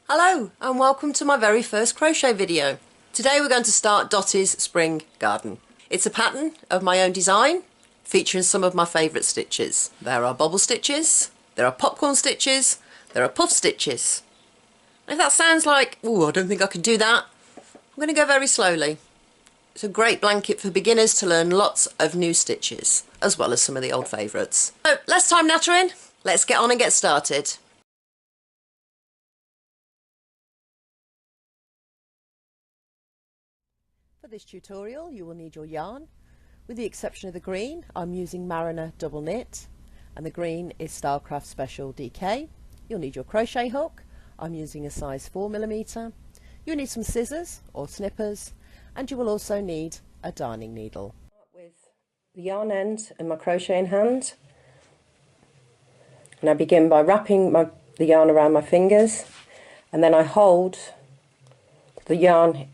Hello and welcome to my very first crochet video. Today we're going to start Dotty's spring garden. It's a pattern of my own design featuring some of my favourite stitches. There are bobble stitches, there are popcorn stitches, there are puff stitches. If that sounds like, oh, I don't think I can do that, I'm going to go very slowly. It's a great blanket for beginners to learn lots of new stitches as well as some of the old favourites. So less time nattering, let's get on and get started. For this tutorial you will need your yarn. With the exception of the green, I'm using Mariner double knit and the green is Starcraft Special DK. You'll need your crochet hook. I'm using a size 4mm. You'll need some scissors or snippers and you will also need a darning needle. With the yarn end and my crochet in hand, and I begin by wrapping the yarn around my fingers, and then I hold the yarn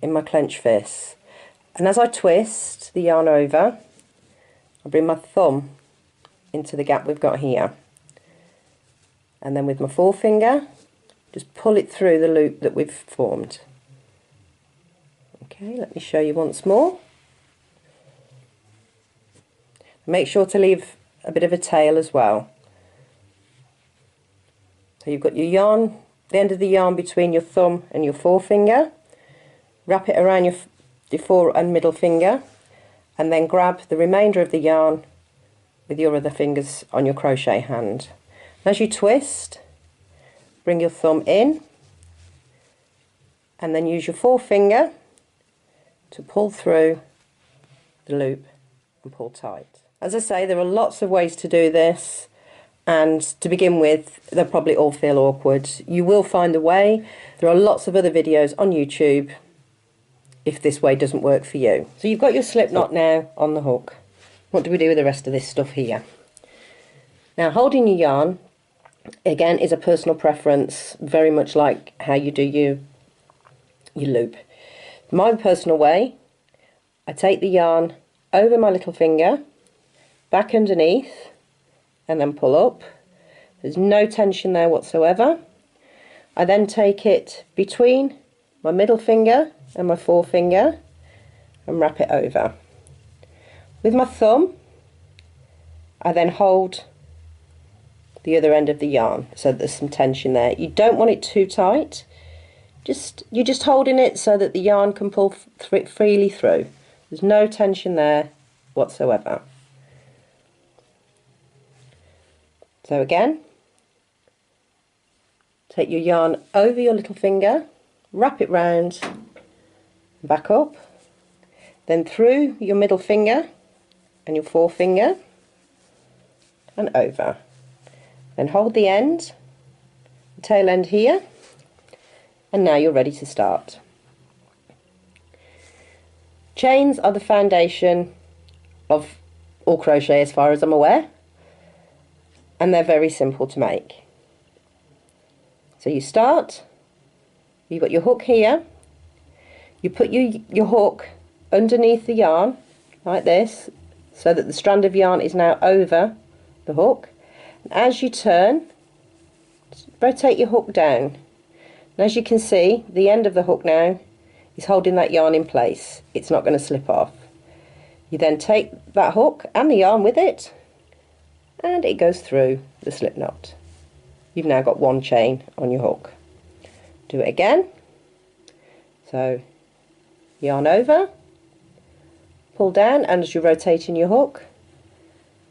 in my clenched fist, and as I twist the yarn over, I bring my thumb into the gap we've got here, and then with my forefinger just pull it through the loop that we've formed. Okay, let me show you once more. Make sure to leave a bit of a tail as well. So you've got your yarn, the end of the yarn between your thumb and your forefinger. Wrap it around your fore and middle finger, and then grab the remainder of the yarn with your other fingers on your crochet hand. As you twist, bring your thumb in and then use your forefinger to pull through the loop and pull tight. As I say, there are lots of ways to do this, and to begin with they'll probably all feel awkward. You will find a way. There are lots of other videos on YouTube if this way doesn't work for you. So you've got your slip knot now on the hook. What do we do with the rest of this stuff here? Now, holding your yarn again is a personal preference, very much like how you do your loop. My personal way, I take the yarn over my little finger, back underneath, and then pull up. There's no tension there whatsoever. I then take it between my middle finger and my forefinger and wrap it over. With my thumb, I then hold the other end of the yarn so that there's some tension there. You don't want it too tight. You're just holding it so that the yarn can pull freely through. There's no tension there whatsoever. So again, take your yarn over your little finger, wrap it round, back up, then through your middle finger and your forefinger and over. Then hold the end, the tail end here, and now you're ready to start. Chains are the foundation of all crochet as far as I'm aware, and they're very simple to make. So you start, you've got your hook here, you put your hook underneath the yarn like this so that the strand of yarn is now over the hook, and as you turn, rotate your hook down, and as you can see the end of the hook now is holding that yarn in place. It's not going to slip off. You then take that hook and the yarn with it and it goes through the slip knot. You've now got one chain on your hook. Do it again. So yarn over, pull down, and as you're rotating your hook,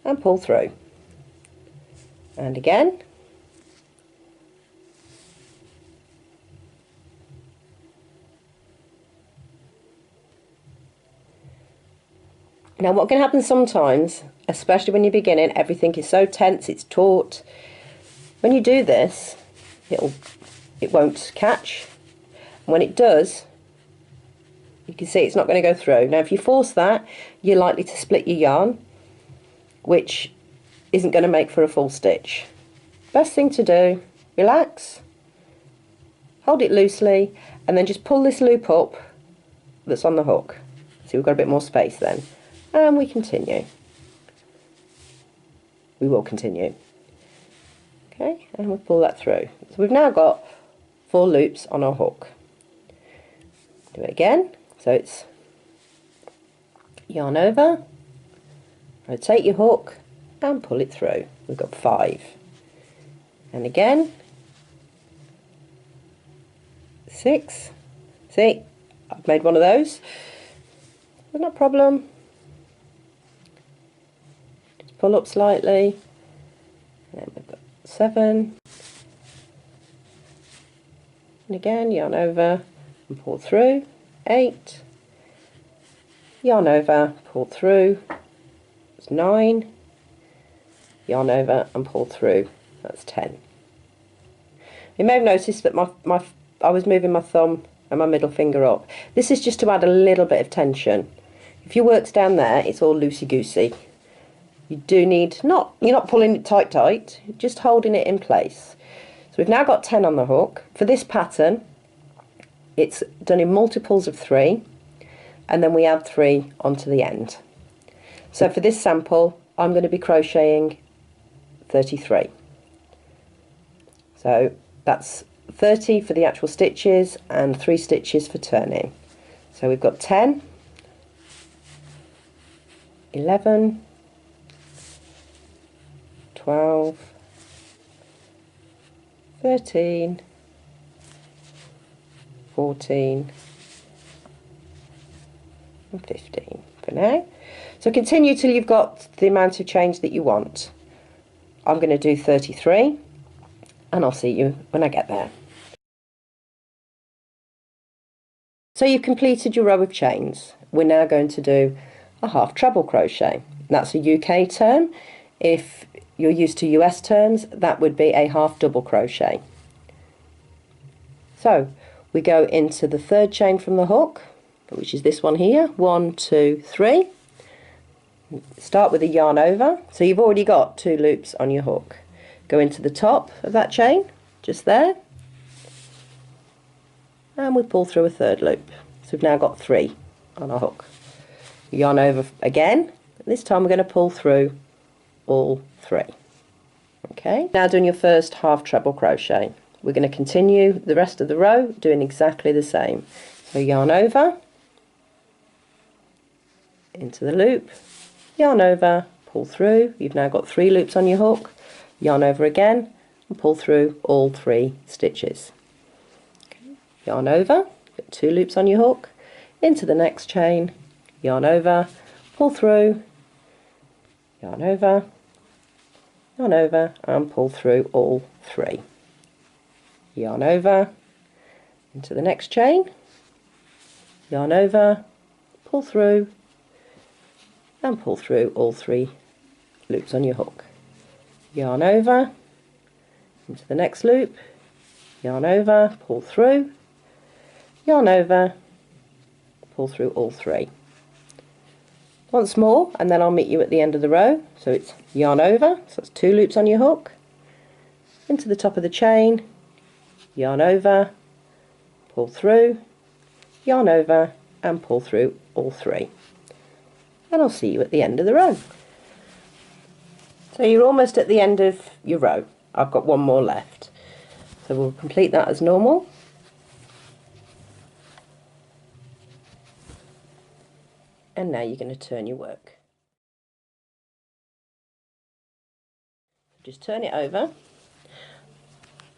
and pull through. And again. Now what can happen sometimes, especially when you're beginning, everything is so tense, it's taut. When you do this, it won't catch. And when it does, you can see it's not going to go through. Now if you force that, you're likely to split your yarn, which isn't going to make for a full stitch. Best thing to do, relax, hold it loosely, and then just pull this loop up that's on the hook. See, we've got a bit more space then. And we continue. We will continue. Okay, and we'll pull that through. So we've now got 4 loops on our hook. Do it again, so it's yarn over, rotate your hook and pull it through. We've got 5. And again, 6. See, I've made one of those. No problem. Just pull up slightly. And then we've got 7. And again, yarn over and pull through. 8. Yarn over, pull through. That's 9. Yarn over and pull through. That's 10. You may have noticed that I was moving my thumb and my middle finger up. This is just to add a little bit of tension. If your work's down there, it's all loosey-goosey. You do need, you're not pulling it tight, just holding it in place. So we've now got 10 on the hook. For this pattern, it's done in multiples of 3, and then we add 3 onto the end. So for this sample, I'm going to be crocheting 33. So that's 30 for the actual stitches and 3 stitches for turning. So we've got 10, 11, 12, 13, 14 and 15 for now. So continue till you've got the amount of change that you want. I'm going to do 33 and I'll see you when I get there. So you've completed your row of chains. We're now going to do a half treble crochet. That's a UK term. If you're used to US terms, that would be a half double crochet. So we go into the 3rd chain from the hook, which is this one here. 1, 2, 3. Start with a yarn over. So you've already got 2 loops on your hook. Go into the top of that chain, just there, and we pull through a 3rd loop. So we've now got 3 on our hook. Yarn over again. This time we're going to pull through all 3. Okay, now doing your first half treble crochet. We're going to continue the rest of the row doing exactly the same. So yarn over, into the loop, yarn over, pull through. You've now got 3 loops on your hook. Yarn over again and pull through all 3 stitches. Okay. Yarn over, got 2 loops on your hook, into the next chain, yarn over, pull through, yarn over, and pull through all 3. Yarn over, into the next chain, yarn over, pull through, and pull through all 3 loops on your hook. Yarn over, into the next loop, yarn over, pull through, yarn over, pull through all 3. Once more, and then I'll meet you at the end of the row. So it's yarn over, so that's 2 loops on your hook, into the top of the chain, yarn over, pull through, yarn over, and pull through all 3. And I'll see you at the end of the row. So you're almost at the end of your row. I've got one more left. So we'll complete that as normal. And now you're going to turn your work. Just turn it over.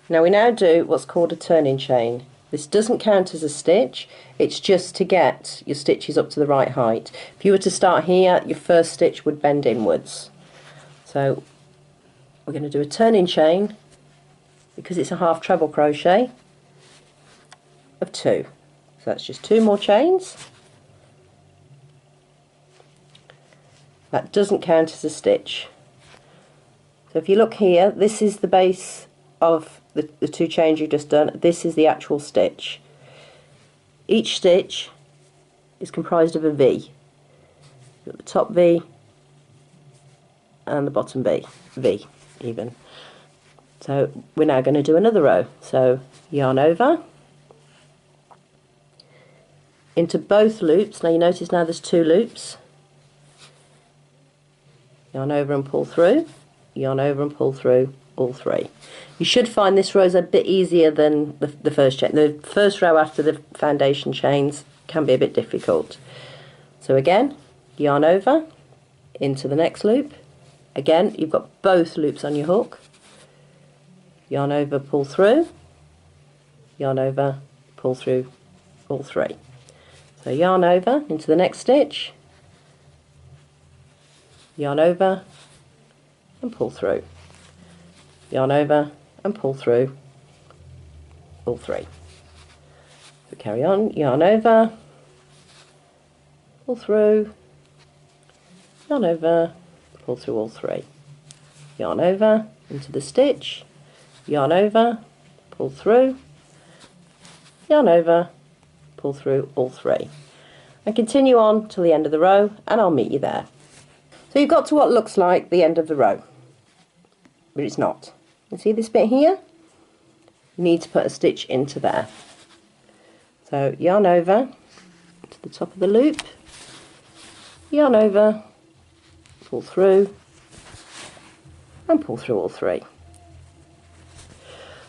Now we now do what's called a turning chain. This doesn't count as a stitch, it's just to get your stitches up to the right height. If you were to start here, your first stitch would bend inwards. So we're going to do a turning chain, because it's a half treble crochet, of 2. So that's just 2 more chains. That doesn't count as a stitch. So if you look here, this is the base of the 2 chains you've just done. This is the actual stitch. Each stitch is comprised of a V. You've got the top V and the bottom V even. So we're now going to do another row. So yarn over, into both loops. Now you notice now there's 2 loops. Yarn over and pull through, yarn over and pull through all 3. You should find this row's a bit easier than the first chain. The first row after the foundation chains can be a bit difficult. So again, yarn over into the next loop. Again, you've got both loops on your hook. Yarn over, pull through, yarn over, pull through all three. So yarn over into the next stitch, yarn over and pull through, yarn over and pull through all three. So carry on, yarn over, pull through, yarn over, pull through all three, yarn over into the stitch, yarn over, pull through, yarn over, pull through all three, and continue on till the end of the row, and I'll meet you there. So you've got to what looks like the end of the row, but it's not. You see this bit here? You need to put a stitch into there. So yarn over to the top of the loop, yarn over, pull through, and pull through all three.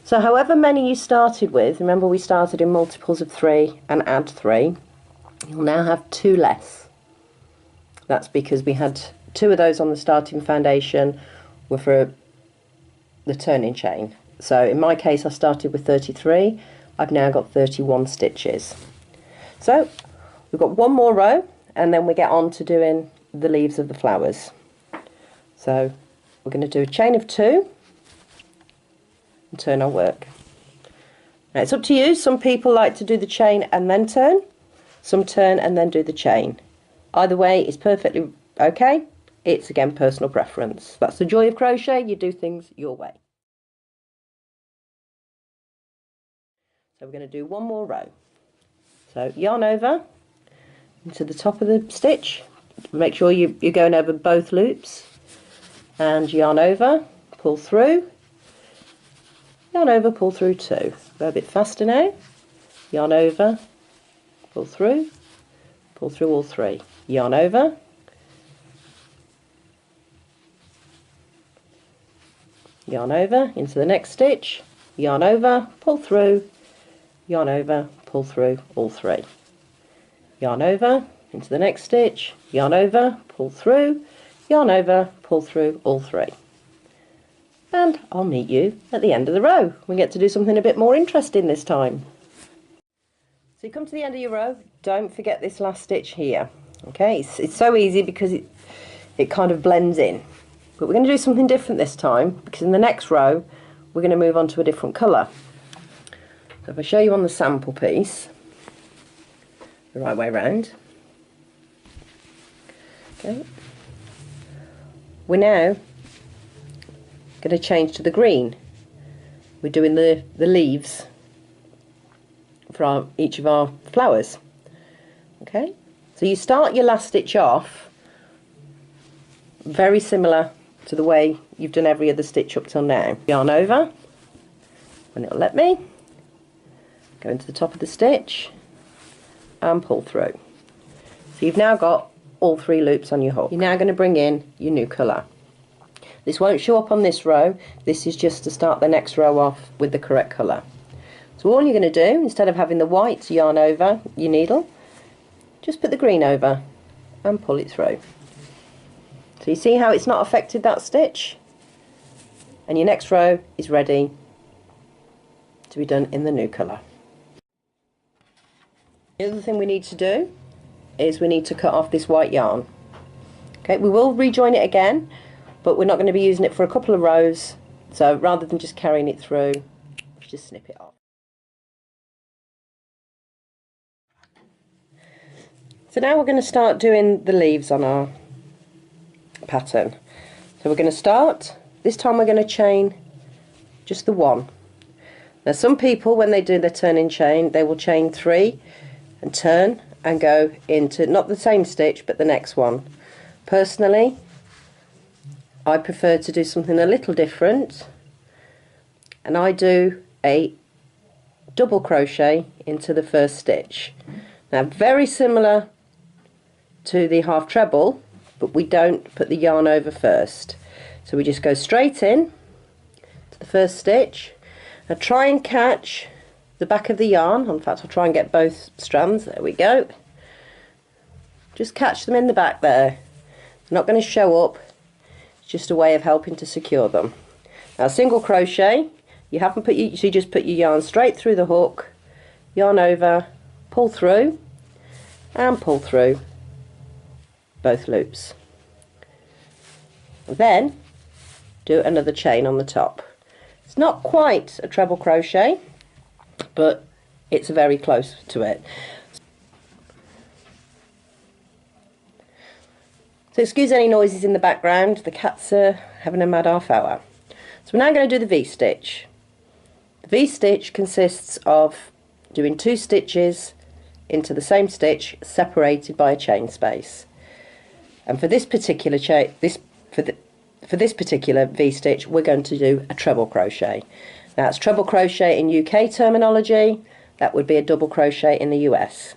So however many you started with, remember we started in multiples of 3 and add 3, you'll now have 2 less. That's because we had 2 of those on the starting foundation were for the turning chain. So in my case I started with 33, I've now got 31 stitches. So we've got one more row and then we get on to doing the leaves of the flowers. So we're going to do a chain of 2 and turn our work. Now it's up to you. Some people like to do the chain and then turn, some turn and then do the chain. Either way is perfectly okay. It's again personal preference. That's the joy of crochet, you do things your way. So we're going to do one more row. So yarn over into the top of the stitch, make sure you're going over both loops, and yarn over, pull through, yarn over, pull through 2. Go a bit faster now. Yarn over, pull through all 3. Yarn over, yarn over into the next stitch, yarn over, pull through, yarn over, pull through all 3. Yarn over into the next stitch, yarn over, pull through, yarn over, pull through all 3. And I'll meet you at the end of the row. We get to do something a bit more interesting this time. So you come to the end of your row, don't forget this last stitch here. Okay, it's so easy because it kind of blends in. But we're going to do something different this time, because in the next row we're going to move on to a different colour. So if I show you on the sample piece, the right way round. Okay. We're now going to change to the green. We're doing the leaves for each of our flowers. Okay, so you start your last stitch off very similar to the way you've done every other stitch up till now. Yarn over, and it'll let me go into the top of the stitch and pull through. So you've now got all 3 loops on your hook. You're now going to bring in your new colour. This won't show up on this row, this is just to start the next row off with the correct colour. So all you're going to do, instead of having the white yarn over your needle, just put the green over and pull it through. So you see how it's not affected that stitch? And your next row is ready to be done in the new colour. The other thing we need to do is we need to cut off this white yarn. Okay, we will rejoin it again, but we're not going to be using it for a couple of rows, so rather than just carrying it through, just snip it off. So now we're going to start doing the leaves on our pattern. So we're going to start, this time we're going to chain just the 1. Now some people, when they do their turning chain, they will chain 3 and turn and go into not the same stitch but the next one. Personally, I prefer to do something a little different, and I do a double crochet into the first stitch. Now very similar to the half treble, but we don't put the yarn over first. So we just go straight in to the first stitch. Now try and catch the back of the yarn. In fact, I'll try and get both strands. There we go. Just catch them in the back there. They're not going to show up. It's just a way of helping to secure them. Now single crochet, you haven't put your, so you just put your yarn straight through the hook, yarn over, pull through, and pull through both loops. Then do another chain on the top. It's not quite a treble crochet, but it's very close to it. So excuse any noises in the background, the cats are having a mad half hour. So we're now going to do the V-stitch. The V-stitch consists of doing 2 stitches into the same stitch separated by a chain space. And for this particular for this particular V-stitch, we're going to do a treble crochet. Now it's treble crochet in UK terminology, that would be a double crochet in the US.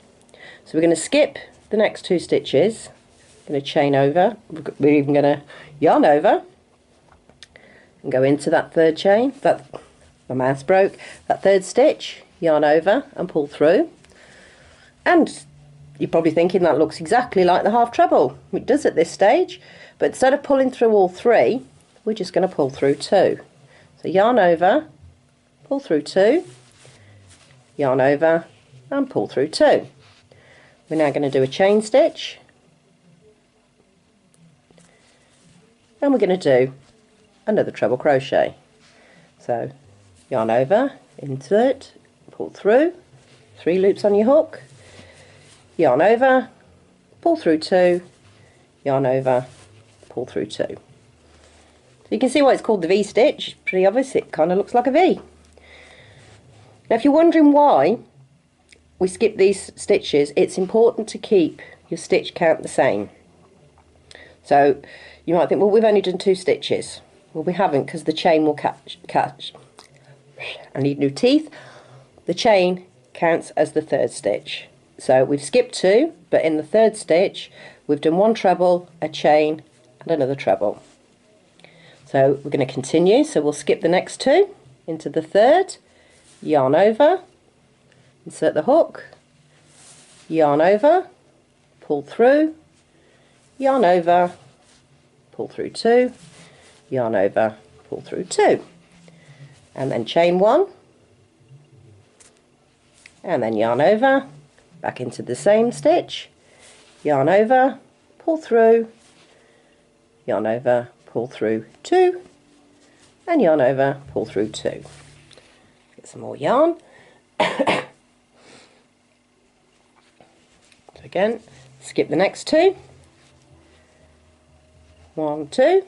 So we're going to skip the next 2 stitches, going to chain over, we're even going to yarn over and go into that third chain, my mouse broke, that third stitch, yarn over and pull through. And you're probably thinking that looks exactly like the half treble. It does at this stage, but instead of pulling through all 3, we're just going to pull through 2. So yarn over, pull through 2, yarn over and pull through 2. We're now going to do a chain stitch, and we're going to do another treble crochet. So yarn over, insert, pull through, 3 loops on your hook, yarn over, pull through 2, yarn over, pull through 2. So you can see why it's called the V-stitch. Pretty obvious, it kind of looks like a V. Now if you're wondering why we skip these stitches, it's important to keep your stitch count the same. So you might think, well, we've only done 2 stitches. Well, we haven't, because the chain will catch. I need new teeth. The chain counts as the 3rd stitch. So we've skipped 2, but in the 3rd stitch we've done 1 treble, a chain and another treble. So we're going to continue, so we'll skip the next 2 into the 3rd, yarn over, insert the hook, yarn over, pull through, yarn over, pull through 2, yarn over, pull through 2, and then chain 1, and then yarn over, back into the same stitch, yarn over, pull through, yarn over, pull through 2, and yarn over, pull through 2. Get some more yarn. So again, skip the next 2, 1, 2,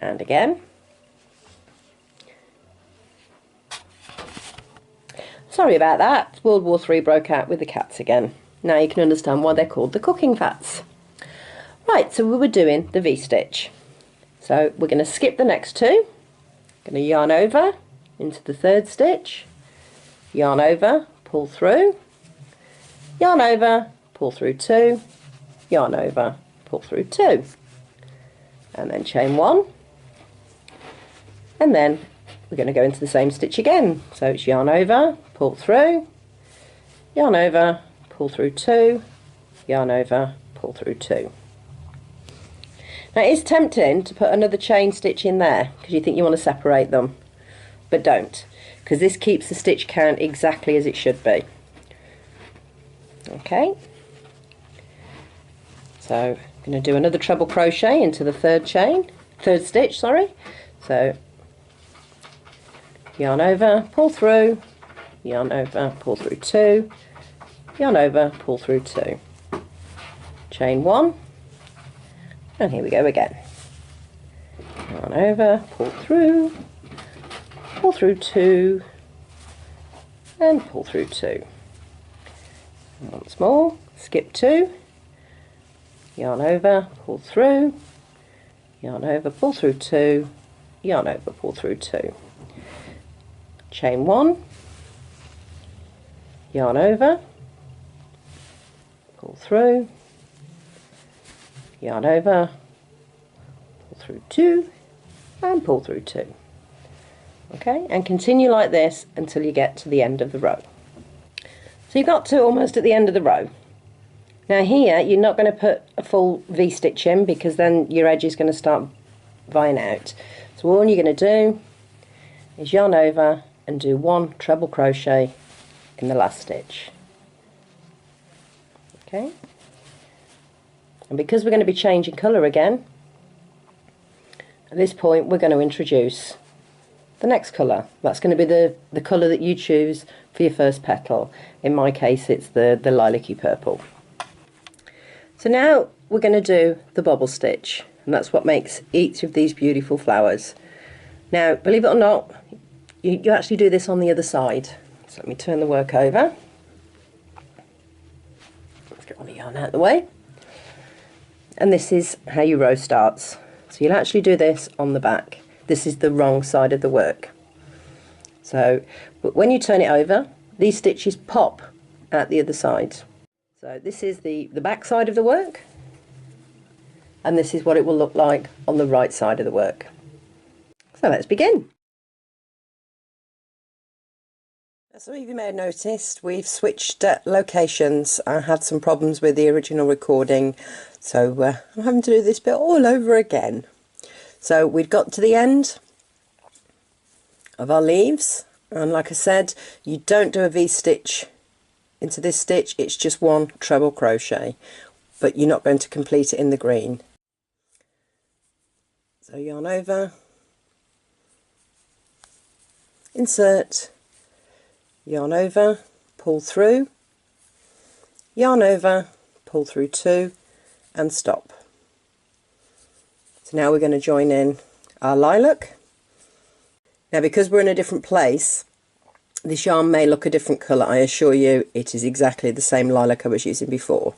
and again. Sorry about that, World War III broke out with the cats again. Now you can understand why they're called the cooking fats. Right, so we were doing the V-stitch. So we're going to skip the next 2, going to yarn over into the 3rd stitch, yarn over, pull through, yarn over, pull through 2, yarn over, pull through 2, and then chain 1, and then we're going to go into the same stitch again. So it's yarn over, pull through, yarn over, pull through 2, yarn over, pull through 2. Now it is tempting to put another chain stitch in there because you think you want to separate them, but don't, because this keeps the stitch count exactly as it should be. Okay, so I'm going to do another treble crochet into the 3rd stitch, sorry. So yarn over, pull through, yarn over, pull through 2, yarn over, pull through 2, chain 1, and here we go again. Yarn over, pull through 2, and pull through 2. And once more, skip 2, yarn over, pull through, yarn over, pull through 2, yarn over, pull through 2, chain 1, yarn over, pull through, yarn over, pull through 2, and pull through 2. Okay, and continue like this until you get to the end of the row. So you got to almost at the end of the row. Now here you're not going to put a full V-stitch in because then your edge is going to start vying out. So all you're going to do is yarn over and do 1 treble crochet in the last stitch. Okay, and because we're going to be changing colour again, at this point we're going to introduce the next colour. That's going to be the colour that you choose for your first petal. In my case it's the lilac-y purple. So now we're going to do the bobble stitch, and that's what makes each of these beautiful flowers. Now believe it or not, you actually do this on the other side. So let me turn the work over. Let's get all the yarn out of the way. And this is how your row starts. So you'll actually do this on the back. This is the wrong side of the work. So but when you turn it over, these stitches pop at the other side. So this is the back side of the work, and this is what it will look like on the right side of the work. So let's begin. As some of you may have noticed, we've switched locations. I had some problems with the original recording, so I'm having to do this bit all over again. So we've got to the end of our leaves, and like I said, you don't do a V-stitch into this stitch, it's just 1 treble crochet, but you're not going to complete it in the green. So yarn over, insert, yarn over, pull through, yarn over, pull through 2, and stop. So now we're going to join in our lilac. Now because we're in a different place, this yarn may look a different colour. I assure you it is exactly the same lilac I was using before.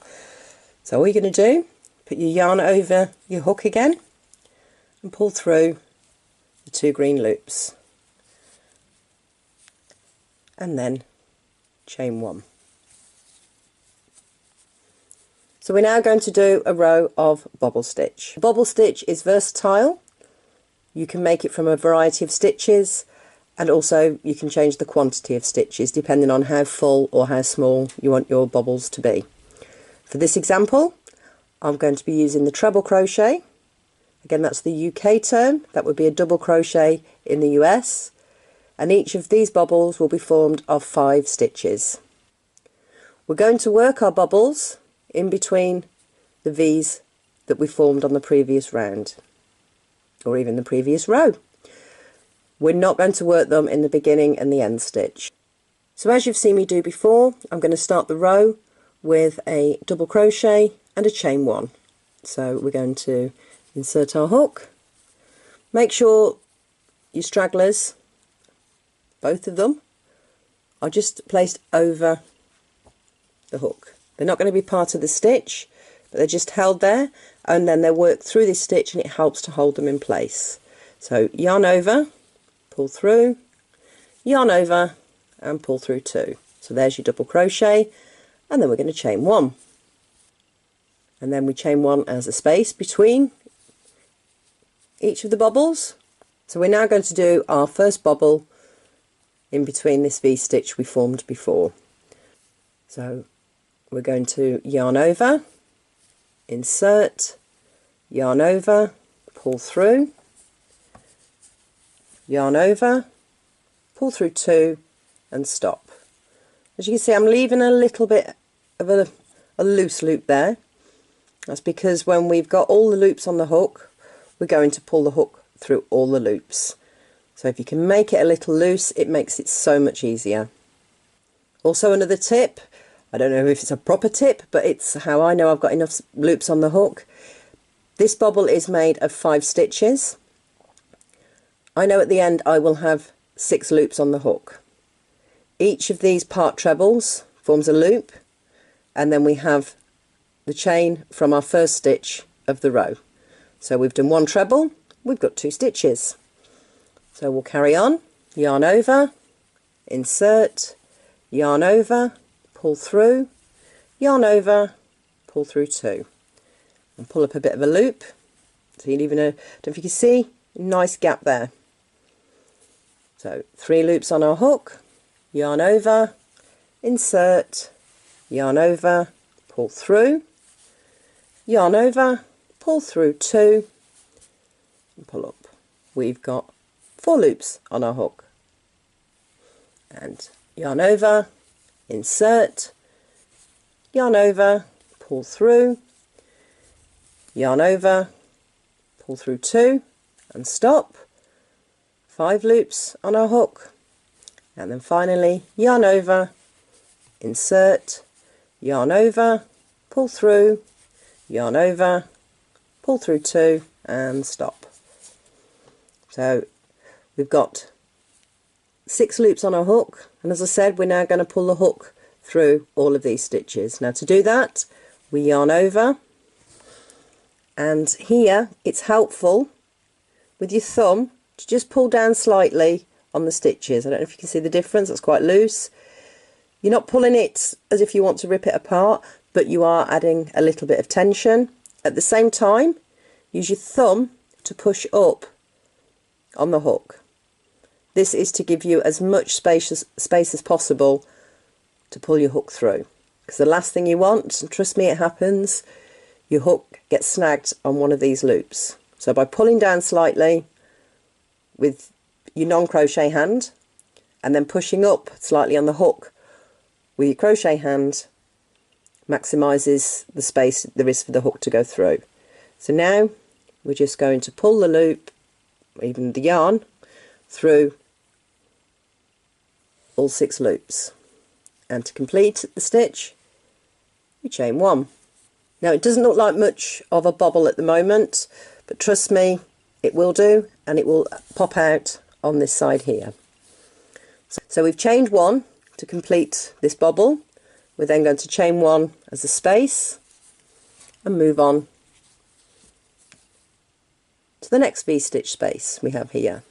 So all you're going to do, put your yarn over your hook again and pull through the 2 green loops, and then chain 1. So we're now going to do a row of bobble stitch. Bobble stitch is versatile. You can make it from a variety of stitches, and also you can change the quantity of stitches depending on how full or how small you want your bobbles to be. For this example, I'm going to be using the treble crochet. Again, that's the UK term. That would be a double crochet in the US, and each of these bobbles will be formed of 5 stitches. We're going to work our bobbles in between the V's that we formed on the previous round, or even the previous row. We're not going to work them in the beginning and the end stitch. So as you've seen me do before, I'm going to start the row with a double crochet and a chain 1. So we're going to insert our hook. Make sure your stragglers, both of them, are just placed over the hook. They're not going to be part of the stitch, but they're just held there, and then they'll work through this stitch and it helps to hold them in place. So yarn over, pull through, yarn over, and pull through 2. So there's your double crochet, and then we're going to chain 1. And then we chain 1 as a space between each of the bobbles. So we're now going to do our first bobble in between this V-stitch we formed before. So we're going to yarn over, insert, yarn over, pull through, yarn over, pull through 2, and stop. As you can see, I'm leaving a little bit of a loose loop there. That's because when we've got all the loops on the hook, we're going to pull the hook through all the loops. So if you can make it a little loose, it makes it so much easier. Also, another tip, I don't know if it's a proper tip, but it's how I know I've got enough loops on the hook. This bobble is made of 5 stitches. I know at the end I will have 6 loops on the hook. Each of these part trebles forms a loop, and then we have the chain from our first stitch of the row. So we've done 1 treble, we've got 2 stitches. So we'll carry on, yarn over, insert, yarn over, pull through, yarn over, pull through 2, and pull up a bit of a loop. So you leave a, don't know if you can see, a nice gap there. So 3 loops on our hook, yarn over, insert, yarn over, pull through, yarn over, pull through 2, and pull up. We've got 4 loops on our hook. And yarn over, insert, yarn over, pull through, yarn over, pull through 2, and stop. 5 loops on our hook, and then finally yarn over, insert, yarn over, pull through, yarn over, pull through 2, and stop. So we've got 6 loops on our hook, and as I said, we're now going to pull the hook through all of these stitches. Now to do that, we yarn over, and here it's helpful with your thumb to just pull down slightly on the stitches. I don't know if you can see the difference, it's quite loose. You're not pulling it as if you want to rip it apart, but you are adding a little bit of tension. At the same time, use your thumb to push up on the hook. This is to give you as much space as possible to pull your hook through. Because the last thing you want, and trust me it happens, your hook gets snagged on one of these loops. So by pulling down slightly with your non-crochet hand and then pushing up slightly on the hook with your crochet hand maximises the space there is for the hook to go through. So now we're just going to pull the loop, even the yarn, through all 6 loops, and to complete the stitch we chain 1. Now it doesn't look like much of a bobble at the moment, but trust me it will do, and it will pop out on this side here. So we've chained 1 to complete this bobble. We're then going to chain 1 as a space and move on to the next V-stitch space we have here.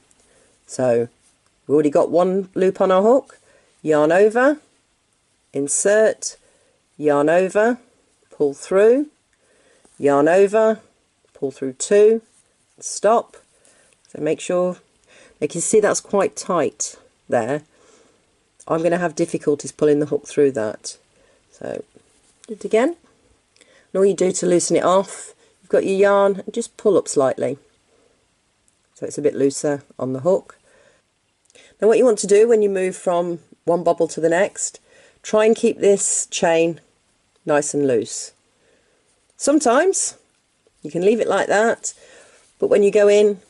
So we've already got 1 loop on our hook, yarn over, insert, yarn over, pull through, yarn over, pull through 2, stop. So make sure, you can see that's quite tight there. I'm going to have difficulties pulling the hook through that. So do it again. And all you do to loosen it off, you've got your yarn and just pull up slightly so it's a bit looser on the hook. Now what you want to do when you move from one bobble to the next, try and keep this chain nice and loose. Sometimes you can leave it like that, but when you go in,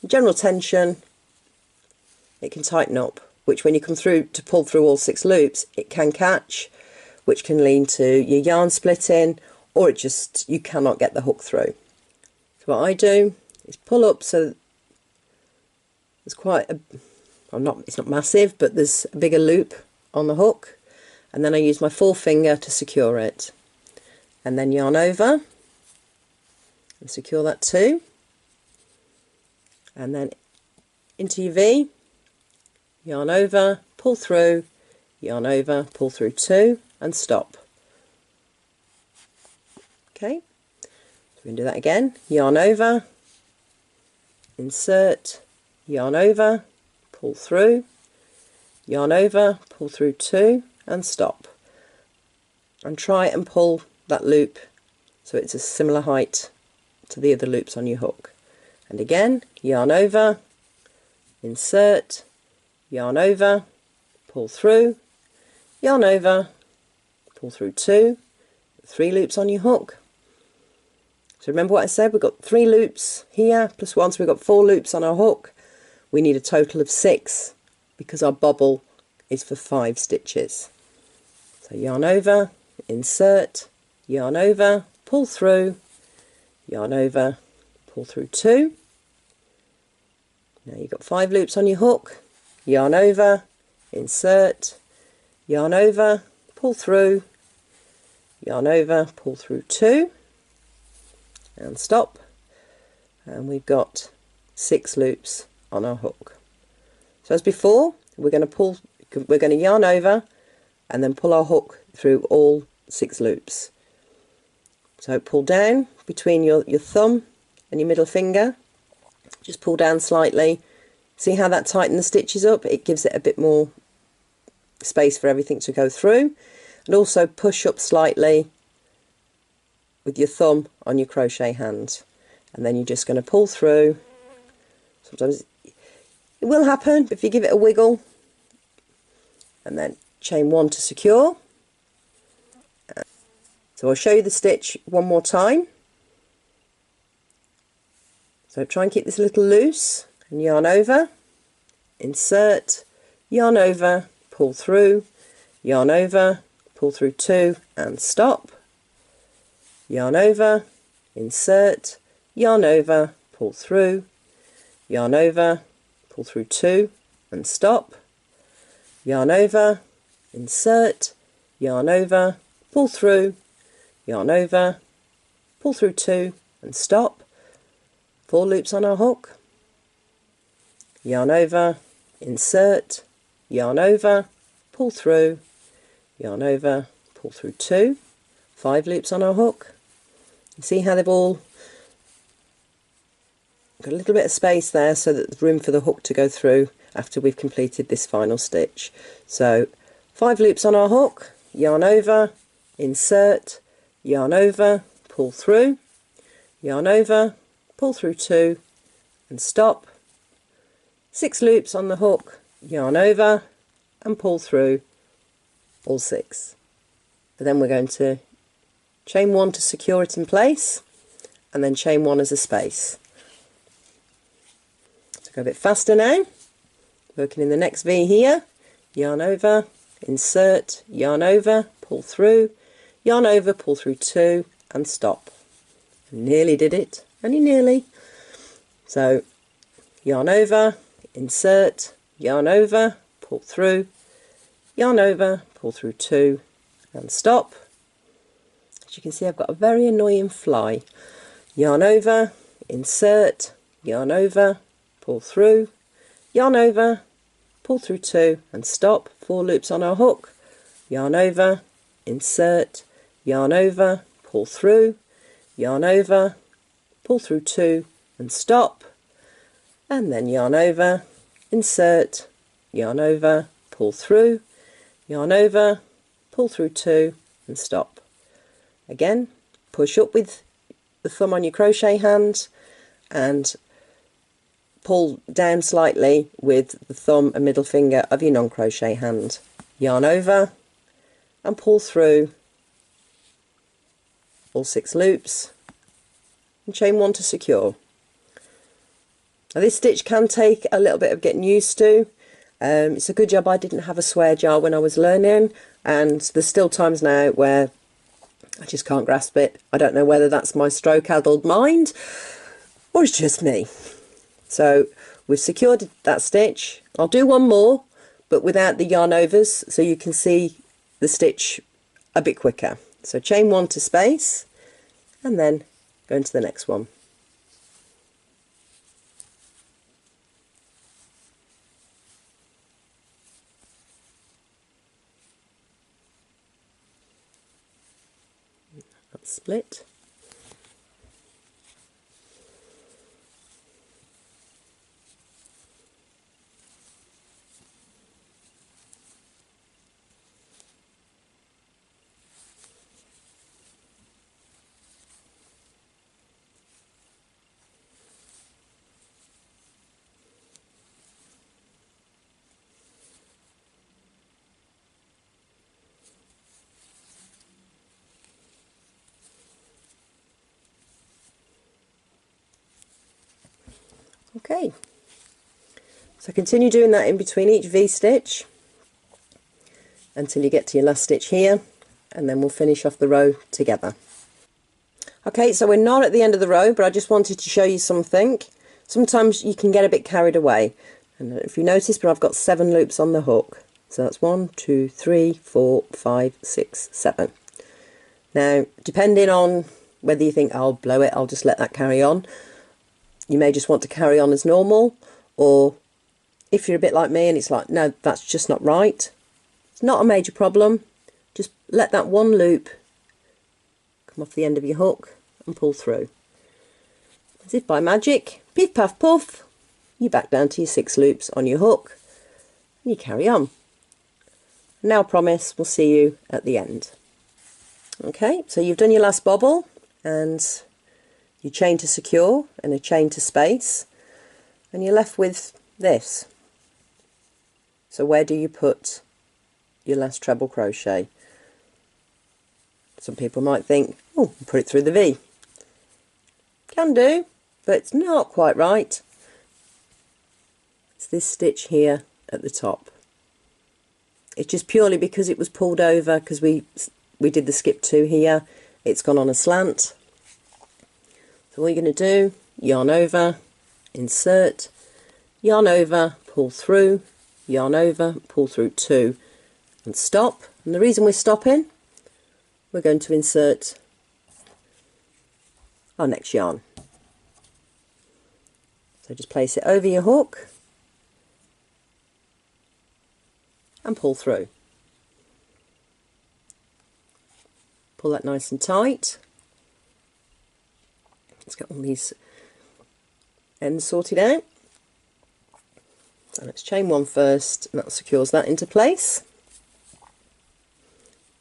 general tension, it can tighten up, which when you come through to pull through all 6 loops, it can catch, which can lead to your yarn splitting, or it just, you cannot get the hook through. So what I do is pull up so there's quite a, it's not massive, but there's a bigger loop on the hook, and then I use my forefinger to secure it, and then yarn over and secure that too, and then into your V, yarn over, pull through, yarn over, pull through 2, and stop. Okay, so we can do that again. Yarn over, insert, yarn over, pull through, yarn over, pull through 2, and stop. And try and pull that loop so it's a similar height to the other loops on your hook. And again, yarn over, insert, yarn over, pull through, yarn over, pull through 2, 3 loops on your hook. So remember what I said, we've got 3 loops here plus 1, so we've got 4 loops on our hook. We need a total of 6 because our bobble is for 5 stitches. So yarn over, insert, yarn over, pull through, yarn over, pull through 2. Now you've got 5 loops on your hook, yarn over, insert, yarn over, pull through, yarn over, pull through 2, and stop. And we've got 6 loops on our hook. So as before, we're going to yarn over and then pull our hook through all 6 loops. So pull down between your thumb and your middle finger, just pull down slightly. See how that tightens the stitches up? It gives it a bit more space for everything to go through. And also push up slightly with your thumb on your crochet hand, and then you're just going to pull through. Sometimes it will happen, but if you give it a wiggle, and then chain 1 to secure. So I'll show you the stitch one more time. So try and keep this a little loose, and yarn over, insert, yarn over, pull through, yarn over, pull through 2 and stop, yarn over, insert, yarn over, pull through, yarn over, pull through 2 and stop, yarn over, insert, yarn over, pull through, yarn over, pull through 2 and stop, 4 loops on our hook, yarn over, insert, yarn over, pull through, yarn over, pull through 2, 5 loops on our hook. You see how they've all got a little bit of space there so that there's room for the hook to go through after we've completed this final stitch. So 5 loops on our hook, yarn over, insert, yarn over, pull through, yarn over, pull through 2 and stop, 6 loops on the hook, yarn over and pull through all 6. But then we're going to chain 1 to secure it in place, and then chain 1 as a space. So go a bit faster now, working in the next V here, yarn over, insert, yarn over, pull through, yarn over, pull through 2 and stop. Nearly did it, only nearly. So yarn over, insert, yarn over, pull through, yarn over, pull through 2 and stop. As you can see, I've got a very annoying fly. Yarn over, insert, yarn over, pull through, yarn over, pull through 2 and stop, 4 loops on our hook, yarn over, insert, yarn over, pull through, yarn over, pull through 2 and stop, and then yarn over, insert, yarn over, pull through, yarn over, pull through 2 and stop. Again, push up with the thumb on your crochet hand and pull down slightly with the thumb and middle finger of your non-crochet hand. Yarn over and pull through all 6 loops and chain 1 to secure. Now this stitch can take a little bit of getting used to. It's a good job I didn't have a swear jar when I was learning, and there's still times now where I just can't grasp it. I don't know whether that's my stroke-addled mind or it's just me. So we've secured that stitch. I'll do one more, but without the yarn overs, so you can see the stitch a bit quicker. So chain 1 to space and then go into the next one. That's split. Okay, so continue doing that in between each V-stitch until you get to your last stitch here, and then we'll finish off the row together. Okay, so we're not at the end of the row, but I just wanted to show you something. Sometimes you can get a bit carried away, and if you notice, but I've got 7 loops on the hook. So that's 1, 2, 3, 4, 5, 6, 7. Now, depending on whether you think, I'll blow it, I'll just let that carry on, you may just want to carry on as normal, or if you're a bit like me and it's like, no, that's just not right, it's not a major problem. Just let that one loop come off the end of your hook and pull through. As if by magic, piff paff puff, you're back down to your 6 loops on your hook and you carry on. Now I promise we'll see you at the end. Okay, so you've done your last bobble and your chain to secure and a chain to space, and you're left with this. So where do you put your last treble crochet? Some people might think, oh, put it through the V. Can do, but it's not quite right. It's this stitch here at the top. It's just purely because it was pulled over, because we did the skip 2 here. It's gone on a slant. So what you're going to do, yarn over, insert, yarn over, pull through, yarn over, pull through 2, and stop. And the reason we're stopping, we're going to insert our next yarn. So just place it over your hook and pull through. Pull that nice and tight. Let's get all these ends sorted out. So let's chain 1 first, and that secures that into place.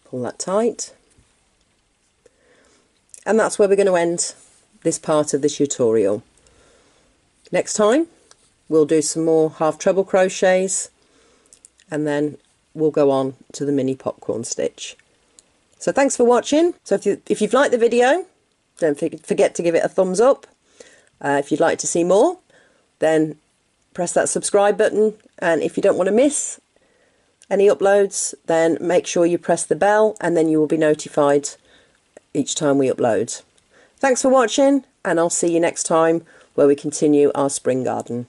Pull that tight. And that's where we're going to end this part of the tutorial. Next time we'll do some more half treble crochets, and then we'll go on to the mini popcorn stitch. So thanks for watching. So if you've liked the video, don't forget to give it a thumbs up. If you'd like to see more, then press that subscribe button, and if you don't want to miss any uploads, then make sure you press the bell, and then you will be notified each time we upload. Thanks for watching, and I'll see you next time where we continue our spring garden.